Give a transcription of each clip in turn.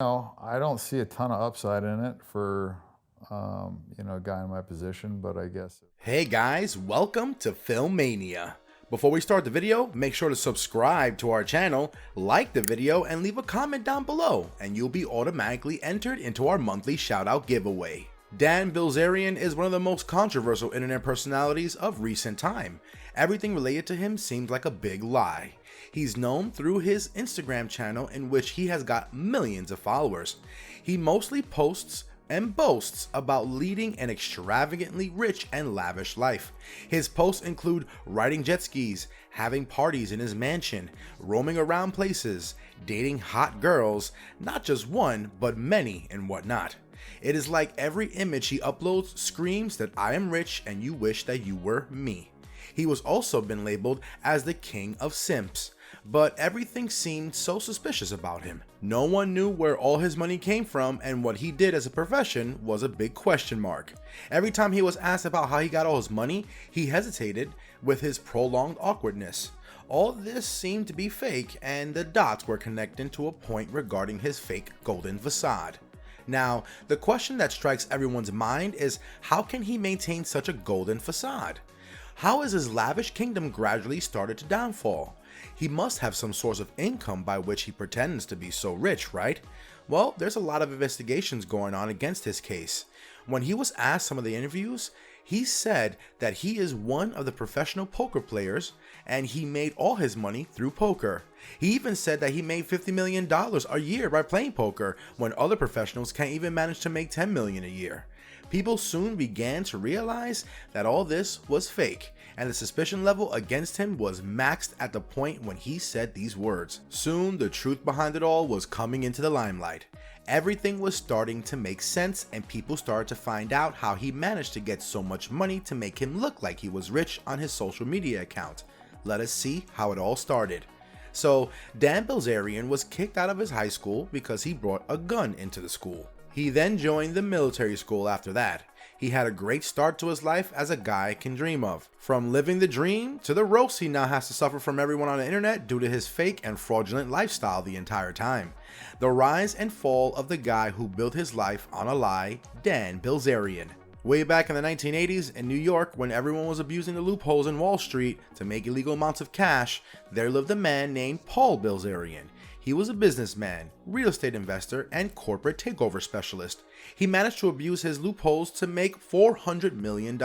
No, I don't see a ton of upside in it for, a guy in my position, but I guess. Hey guys, welcome to Film Mania. Before we start the video, make sure to subscribe to our channel, like the video, and leave a comment down below, and you'll be automatically entered into our monthly shoutout giveaway. Dan Bilzerian is one of the most controversial internet personalities of recent time. Everything related to him seems like a big lie. He's known through his Instagram channel, in which he has got millions of followers. He mostly posts and boasts about leading an extravagantly rich and lavish life. His posts include riding jet skis, having parties in his mansion, roaming around places, dating hot girls, not just one, but many, and whatnot. It is like every image he uploads screams that I am rich and you wish that you were me. He was also been labeled as the king of simps, but everything seemed so suspicious about him. No one knew where all his money came from, and what he did as a profession was a big question mark. Every time he was asked about how he got all his money, he hesitated with his prolonged awkwardness. All this seemed to be fake, and the dots were connecting to a point regarding his fake golden facade. Now, the question that strikes everyone's mind is, how can he maintain such a golden facade? How has his lavish kingdom gradually started to downfall? He must have some source of income by which he pretends to be so rich, right? Well, there's a lot of investigations going on against his case. When he was asked some of the interviews, he said that he is one of the professional poker players and he made all his money through poker. He even said that he made $50 million a year by playing poker when other professionals can't even manage to make $10 million a year. People soon began to realize that all this was fake, and the suspicion level against him was maxed at the point when he said these words. Soon, the truth behind it all was coming into the limelight. Everything was starting to make sense, and people started to find out how he managed to get so much money to make him look like he was rich on his social media account. Let us see how it all started. So, Dan Bilzerian was kicked out of his high school because he brought a gun into the school. He then joined the military school after that. He had a great start to his life as a guy can dream of. From living the dream to the roast he now has to suffer from everyone on the internet due to his fake and fraudulent lifestyle the entire time. The rise and fall of the guy who built his life on a lie, Dan Bilzerian. Way back in the 1980s in New York, when everyone was abusing the loopholes in Wall Street to make illegal amounts of cash, there lived a man named Paul Bilzerian. He was a businessman, real estate investor, and corporate takeover specialist. He managed to abuse his loopholes to make $400 million.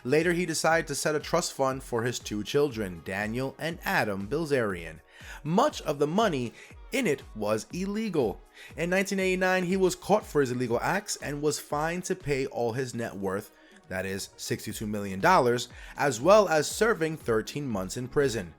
Later, he decided to set a trust fund for his two children, Daniel and Adam Bilzerian. Much of the money in it was illegal. In 1989, he was caught for his illegal acts and was fined to pay all his net worth, that is $62 million, as well as serving 13 months in prison.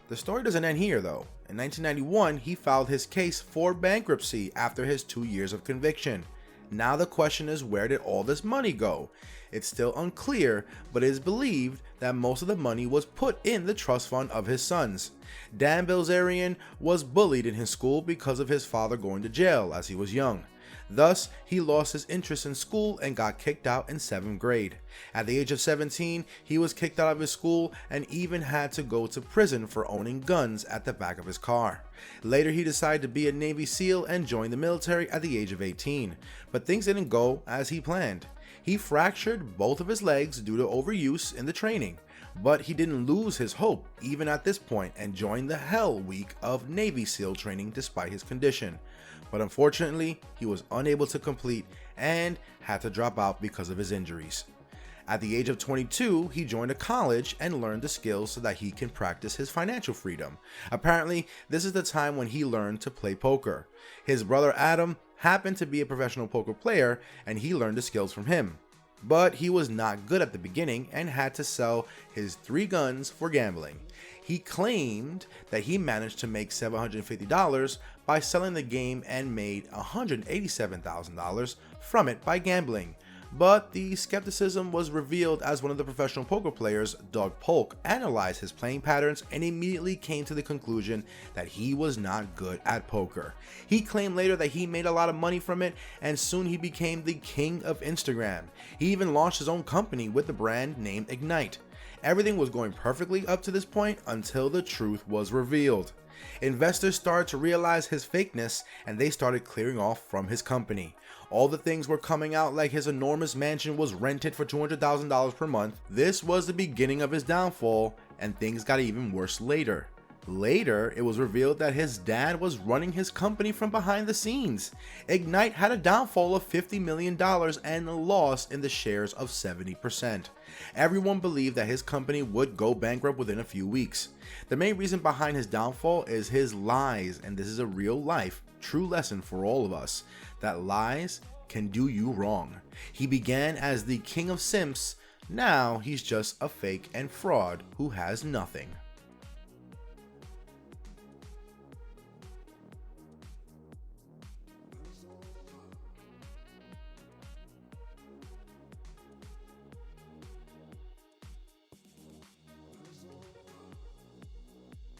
The story doesn't end here though. In 1991, he filed his case for bankruptcy after his 2 years of conviction. Now the question is, where did all this money go? It's still unclear, but it is believed that most of the money was put in the trust fund of his sons. Dan Bilzerian was bullied in his school because of his father going to jail as he was young. Thus, he lost his interest in school and got kicked out in 7th grade. At the age of 17, he was kicked out of his school and even had to go to prison for owning guns at the back of his car. Later, he decided to be a Navy SEAL and joined the military at the age of 18. But things didn't go as he planned. He fractured both of his legs due to overuse in the training. But he didn't lose his hope even at this point and joined the Hell Week of Navy SEAL training despite his condition. But unfortunately, he was unable to complete and had to drop out because of his injuries. At the age of 22, he joined a college and learned the skills so that he can practice his financial freedom. Apparently, this is the time when he learned to play poker. His brother Adam happened to be a professional poker player and he learned the skills from him. But he was not good at the beginning and had to sell his 3 guns for gambling. He claimed that he managed to make $750 by selling the game and made $187,000 from it by gambling. But the skepticism was revealed as one of the professional poker players, Doug Polk, analyzed his playing patterns and immediately came to the conclusion that he was not good at poker. He claimed later that he made a lot of money from it and soon he became the king of Instagram. He even launched his own company with the brand named Ignite. Everything was going perfectly up to this point until the truth was revealed. Investors started to realize his fakeness, and they started clearing off from his company. All the things were coming out, like his enormous mansion was rented for $200,000 per month. This was the beginning of his downfall, and things got even worse later. Later, it was revealed that his dad was running his company from behind the scenes. Ignite had a downfall of $50 million and a loss in the shares of 70%. Everyone believed that his company would go bankrupt within a few weeks. The main reason behind his downfall is his lies, and this is a real life, true lesson for all of us, that lies can do you wrong. He began as the king of simps. Now he's just a fake and fraud who has nothing.